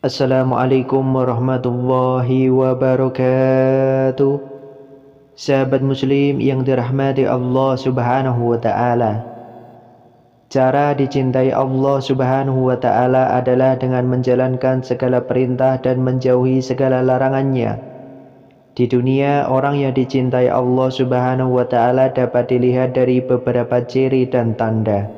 Assalamualaikum warahmatullahi wabarakatuh. Sahabat muslim yang dirahmati Allah subhanahu wa ta'ala, cara dicintai Allah subhanahu wa ta'ala adalah dengan menjalankan segala perintah dan menjauhi segala larangannya. Di dunia, orang yang dicintai Allah subhanahu wa ta'ala dapat dilihat dari beberapa ciri dan tanda.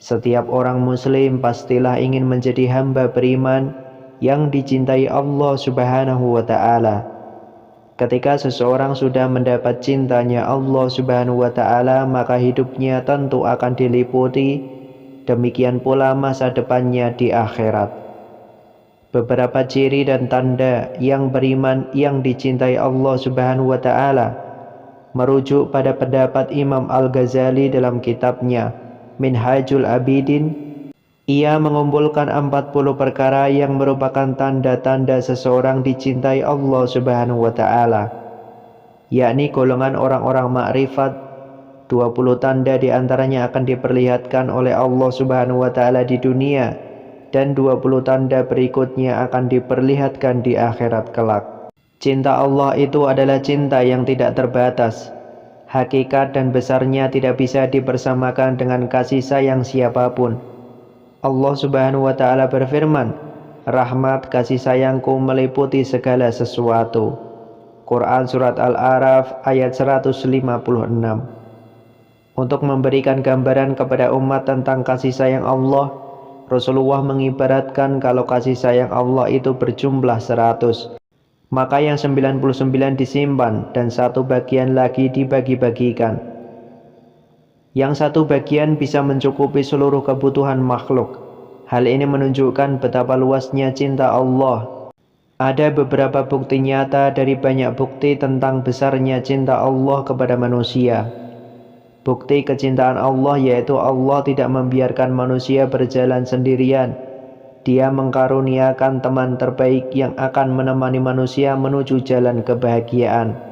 Setiap orang muslim pastilah ingin menjadi hamba beriman yang dicintai Allah subhanahu wa ta'ala. Ketika seseorang sudah mendapat cintanya Allah subhanahu wa ta'ala, maka hidupnya tentu akan diliputi, demikian pula masa depannya di akhirat. Beberapa ciri dan tanda yang beriman yang dicintai Allah subhanahu wa ta'ala merujuk pada pendapat Imam Al-Ghazali dalam kitabnya Minhajul Abidin. Ia mengumpulkan 40 perkara yang merupakan tanda-tanda seseorang dicintai Allah subhanahu wa ta'ala, yakni golongan orang-orang makrifat. 20 tanda diantaranya akan diperlihatkan oleh Allah subhanahu wa ta'ala di dunia, dan 20 tanda berikutnya akan diperlihatkan di akhirat kelak. Cinta Allah itu adalah cinta yang tidak terbatas. Hakikat dan besarnya tidak bisa dipersamakan dengan kasih sayang siapapun. Allah subhanahu wa ta'ala berfirman, rahmat kasih sayangku meliputi segala sesuatu. Quran Surat Al-A'raf ayat 156. Untuk memberikan gambaran kepada umat tentang kasih sayang Allah, Rasulullah mengibaratkan kalau kasih sayang Allah itu berjumlah 100, maka yang 99 disimpan dan satu bagian lagi dibagi-bagikan. Yang satu bagian bisa mencukupi seluruh kebutuhan makhluk. Hal ini menunjukkan betapa luasnya cinta Allah. Ada beberapa bukti nyata dari banyak bukti tentang besarnya cinta Allah kepada manusia. Bukti kecintaan Allah yaitu Allah tidak membiarkan manusia berjalan sendirian. Dia mengkaruniakan teman terbaik yang akan menemani manusia menuju jalan kebahagiaan.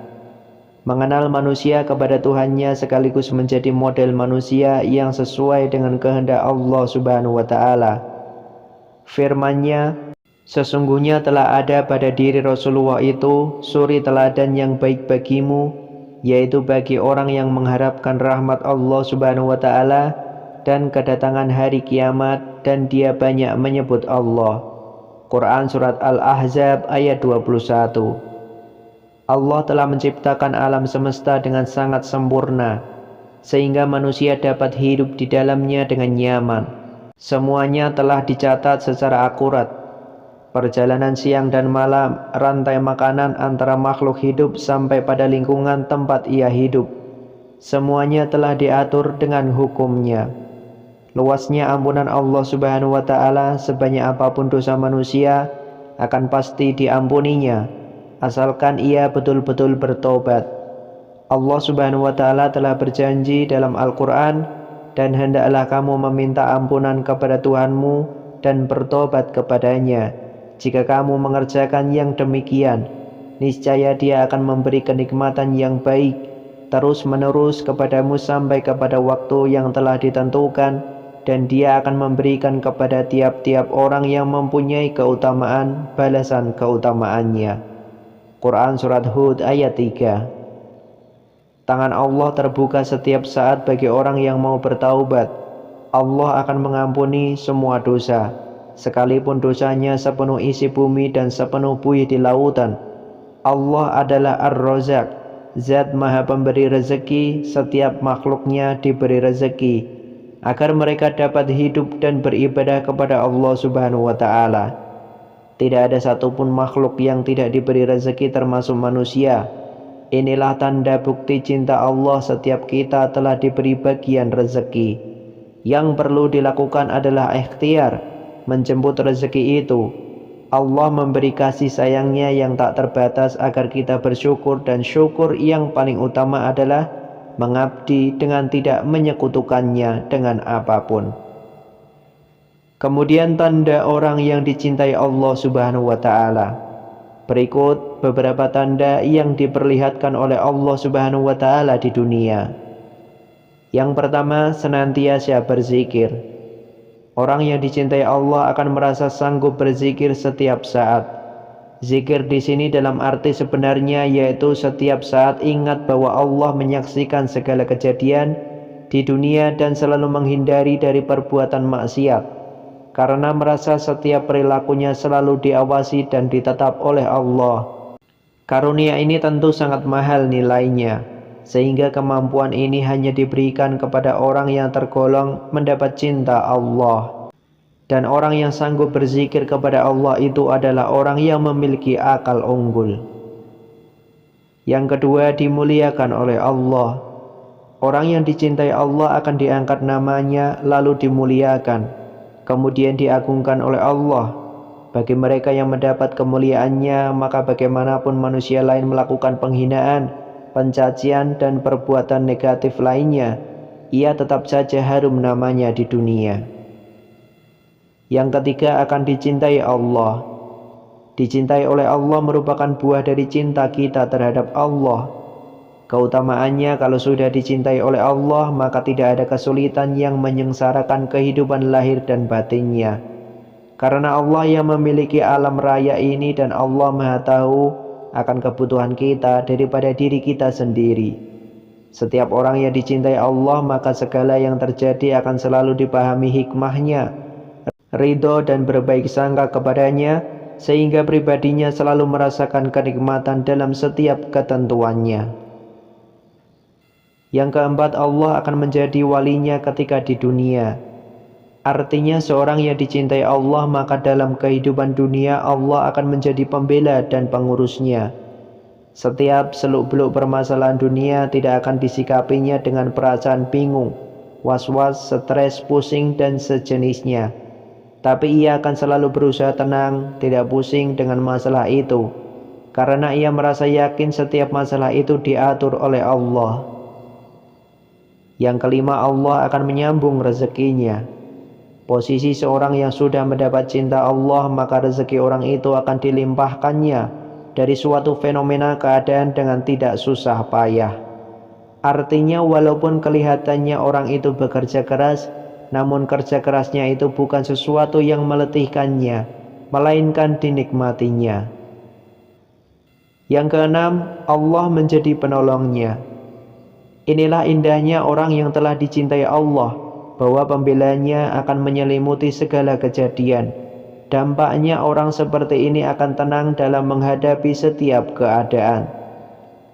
Mengenal manusia kepada Tuhannya sekaligus menjadi model manusia yang sesuai dengan kehendak Allah subhanahu wa ta'ala. Firman-Nya, sesungguhnya telah ada pada diri Rasulullah itu suri teladan yang baik bagimu, yaitu bagi orang yang mengharapkan rahmat Allah subhanahu wa ta'ala dan kedatangan hari kiamat, dan dia banyak menyebut Allah. Quran Surat Al-Ahzab ayat 21. Allah telah menciptakan alam semesta dengan sangat sempurna, sehingga manusia dapat hidup di dalamnya dengan nyaman. Semuanya telah dicatat secara akurat. Perjalanan siang dan malam, rantai makanan antara makhluk hidup sampai pada lingkungan tempat ia hidup, semuanya telah diatur dengan hukumnya. Luasnya ampunan Allah subhanahu wa ta'ala, sebanyak apapun dosa manusia akan pasti diampuninya, asalkan ia betul-betul bertobat. Allah subhanahu wa ta'ala telah berjanji dalam Al-Quran, dan hendaklah kamu meminta ampunan kepada Tuhanmu dan bertobat kepadanya. Jika kamu mengerjakan yang demikian, niscaya Dia akan memberi kenikmatan yang baik terus-menerus kepadamu sampai kepada waktu yang telah ditentukan, dan Dia akan memberikan kepada tiap-tiap orang yang mempunyai keutamaan balasan keutamaannya. Quran Surat Hud ayat 3. Tangan Allah terbuka setiap saat bagi orang yang mau bertaubat. Allah akan mengampuni semua dosa, sekalipun dosanya sepenuh isi bumi dan sepenuh buih di lautan. Allah adalah Ar-Razzaq, Zat Maha Pemberi rezeki. Setiap makhluknya diberi rezeki agar mereka dapat hidup dan beribadah kepada Allah subhanahu wa ta'ala. Tidak ada satupun makhluk yang tidak diberi rezeki termasuk manusia. Inilah tanda bukti cinta Allah, setiap kita telah diberi bagian rezeki. Yang perlu dilakukan adalah ikhtiar menjemput rezeki itu. Allah memberi kasih sayangnya yang tak terbatas agar kita bersyukur, dan syukur yang paling utama adalah mengabdi dengan tidak menyekutukannya dengan apapun. Kemudian tanda orang yang dicintai Allah subhanahu wa ta'ala. Berikut beberapa tanda yang diperlihatkan oleh Allah subhanahu wa ta'ala di dunia. Yang pertama, senantiasa berzikir. Orang yang dicintai Allah akan merasa sanggup berzikir setiap saat. Zikir di sini dalam arti sebenarnya yaitu setiap saat ingat bahwa Allah menyaksikan segala kejadian di dunia dan selalu menghindari dari perbuatan maksiat, karena merasa setiap perilakunya selalu diawasi dan ditetap oleh Allah. Karunia ini tentu sangat mahal nilainya, sehingga kemampuan ini hanya diberikan kepada orang yang tergolong mendapat cinta Allah. Dan orang yang sanggup berzikir kepada Allah itu adalah orang yang memiliki akal unggul. Yang kedua, dimuliakan oleh Allah. Orang yang dicintai Allah akan diangkat namanya lalu dimuliakan, kemudian diagungkan oleh Allah. Bagi mereka yang mendapat kemuliaannya, maka bagaimanapun manusia lain melakukan penghinaan, pencacian, dan perbuatan negatif lainnya, ia tetap saja harum namanya di dunia. Yang ketiga, akan dicintai Allah. Dicintai oleh Allah merupakan buah dari cinta kita terhadap Allah. Keutamaannya, kalau sudah dicintai oleh Allah, maka tidak ada kesulitan yang menyengsarakan kehidupan lahir dan batinnya. Karena Allah yang memiliki alam raya ini dan Allah Maha Tahu akan kebutuhan kita daripada diri kita sendiri. Setiap orang yang dicintai Allah, maka segala yang terjadi akan selalu dipahami hikmahnya, ridho dan berbaik sangka kepadanya, sehingga pribadinya selalu merasakan kenikmatan dalam setiap ketentuannya. Yang keempat, Allah akan menjadi walinya ketika di dunia. Artinya seorang yang dicintai Allah, maka dalam kehidupan dunia Allah akan menjadi pembela dan pengurusnya. Setiap seluk-beluk permasalahan dunia tidak akan disikapinya dengan perasaan bingung, was-was, stres, pusing, dan sejenisnya. Tapi ia akan selalu berusaha tenang, tidak pusing dengan masalah itu, karena ia merasa yakin setiap masalah itu diatur oleh Allah. Yang kelima, Allah akan menyambung rezekinya. Posisi seorang yang sudah mendapat cinta Allah, maka rezeki orang itu akan dilimpahkannya dari suatu fenomena keadaan dengan tidak susah payah. Artinya walaupun kelihatannya orang itu bekerja keras, namun kerja kerasnya itu bukan sesuatu yang meletihkannya, melainkan dinikmatinya. Yang keenam, Allah menjadi penolongnya. Inilah indahnya orang yang telah dicintai Allah, bahwa pembelanya akan menyelimuti segala kejadian. Dampaknya orang seperti ini akan tenang dalam menghadapi setiap keadaan.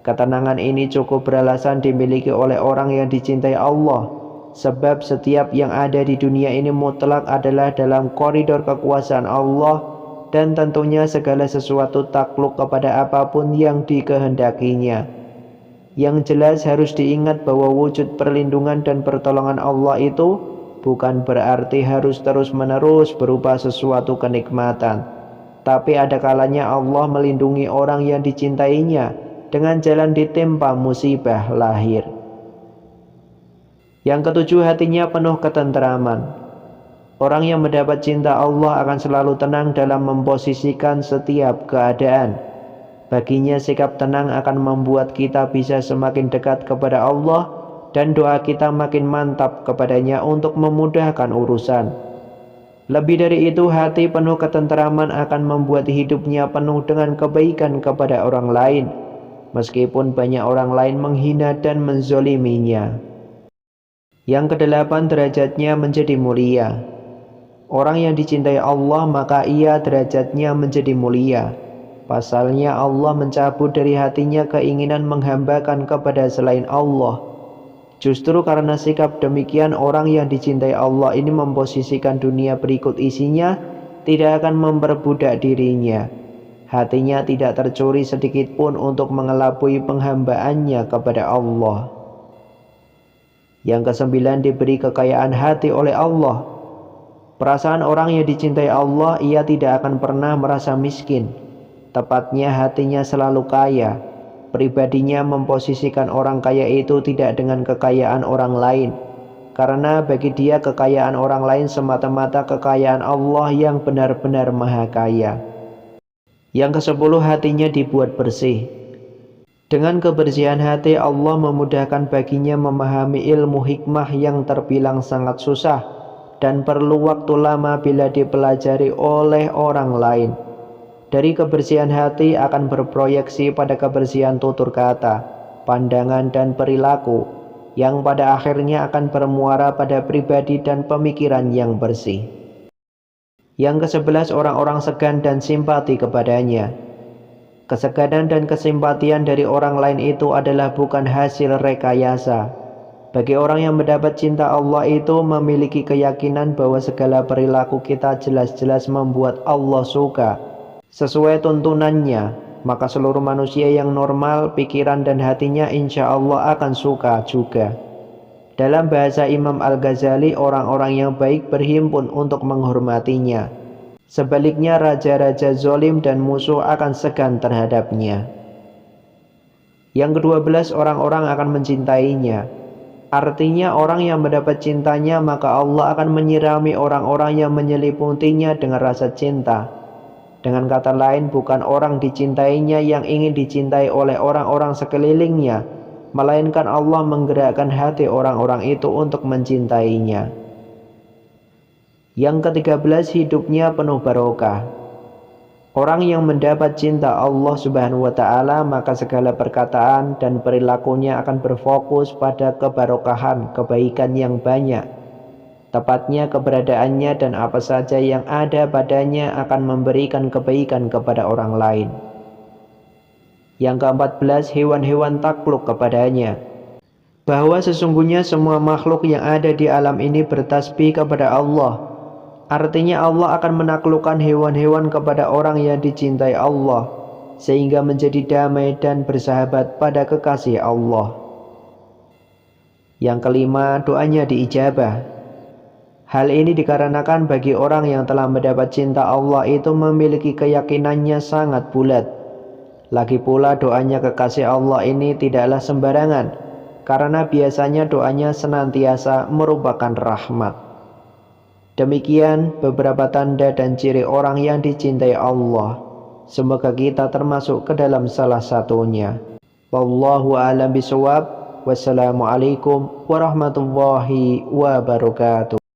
Ketenangan ini cukup beralasan dimiliki oleh orang yang dicintai Allah, sebab setiap yang ada di dunia ini mutlak adalah dalam koridor kekuasaan Allah, dan tentunya segala sesuatu takluk kepada apapun yang dikehendakinya. Yang jelas harus diingat bahwa wujud perlindungan dan pertolongan Allah itu bukan berarti harus terus-menerus berupa sesuatu kenikmatan. Tapi ada kalanya Allah melindungi orang yang dicintainya dengan jalan ditimpa musibah lahir. Yang ketujuh, hatinya penuh ketenteraman. Orang yang mendapat cinta Allah akan selalu tenang dalam memposisikan setiap keadaan. Baginya sikap tenang akan membuat kita bisa semakin dekat kepada Allah, dan doa kita makin mantap kepadanya untuk memudahkan urusan. Lebih dari itu, hati penuh ketenteraman akan membuat hidupnya penuh dengan kebaikan kepada orang lain, meskipun banyak orang lain menghina dan menzoliminya. Yang kedelapan, derajatnya menjadi mulia. Orang yang dicintai Allah, maka ia derajatnya menjadi mulia. Pasalnya Allah mencabut dari hatinya keinginan menghambakan kepada selain Allah. Justru karena sikap demikian, orang yang dicintai Allah ini memposisikan dunia berikut isinya tidak akan memperbudak dirinya. Hatinya tidak tercuri sedikit pun untuk mengelabui penghambaannya kepada Allah. Yang kesembilan, diberi kekayaan hati oleh Allah. Perasaan orang yang dicintai Allah, ia tidak akan pernah merasa miskin. Tepatnya hatinya selalu kaya. Pribadinya memposisikan orang kaya itu tidak dengan kekayaan orang lain, karena bagi dia kekayaan orang lain semata-mata kekayaan Allah yang benar-benar maha kaya. Yang kesepuluh, hatinya dibuat bersih. Dengan kebersihan hati, Allah memudahkan baginya memahami ilmu hikmah yang terbilang sangat susah, dan perlu waktu lama bila dipelajari oleh orang lain. Dari kebersihan hati akan berproyeksi pada kebersihan tutur kata, pandangan dan perilaku, yang pada akhirnya akan bermuara pada pribadi dan pemikiran yang bersih. Yang ke-11, orang-orang segan dan simpati kepadanya. Keseganan dan kesimpatian dari orang lain itu adalah bukan hasil rekayasa. Bagi orang yang mendapat cinta Allah itu memiliki keyakinan bahwa segala perilaku kita jelas-jelas membuat Allah suka sesuai tuntunannya, maka seluruh manusia yang normal, pikiran dan hatinya insya Allah akan suka juga. Dalam bahasa Imam Al-Ghazali, orang-orang yang baik berhimpun untuk menghormatinya. Sebaliknya raja-raja zolim dan musuh akan segan terhadapnya. Yang ke-12, orang-orang akan mencintainya. Artinya orang yang mendapat cintanya maka Allah akan menyirami orang-orang yang menyeliputinya dengan rasa cinta. Dengan kata lain, bukan orang dicintainya yang ingin dicintai oleh orang-orang sekelilingnya, melainkan Allah menggerakkan hati orang-orang itu untuk mencintainya. Yang ke-13, hidupnya penuh barokah. Orang yang mendapat cinta Allah Subhanahu wa Ta'ala, maka segala perkataan dan perilakunya akan berfokus pada kebarokahan, kebaikan yang banyak. Tepatnya keberadaannya dan apa saja yang ada padanya akan memberikan kebaikan kepada orang lain. Yang ke-14, hewan-hewan takluk kepadanya. Bahwa sesungguhnya semua makhluk yang ada di alam ini bertasbih kepada Allah. Artinya Allah akan menaklukkan hewan-hewan kepada orang yang dicintai Allah, sehingga menjadi damai dan bersahabat pada kekasih Allah. Yang kelima, doanya diijabah. Hal ini dikarenakan bagi orang yang telah mendapat cinta Allah itu memiliki keyakinannya sangat bulat. Lagi pula doanya kekasih Allah ini tidaklah sembarangan, karena biasanya doanya senantiasa merupakan rahmat. Demikian beberapa tanda dan ciri orang yang dicintai Allah. Semoga kita termasuk ke dalam salah satunya. Wallahu a'lam bishawab. Wassalamualaikum warahmatullahi wabarakatuh.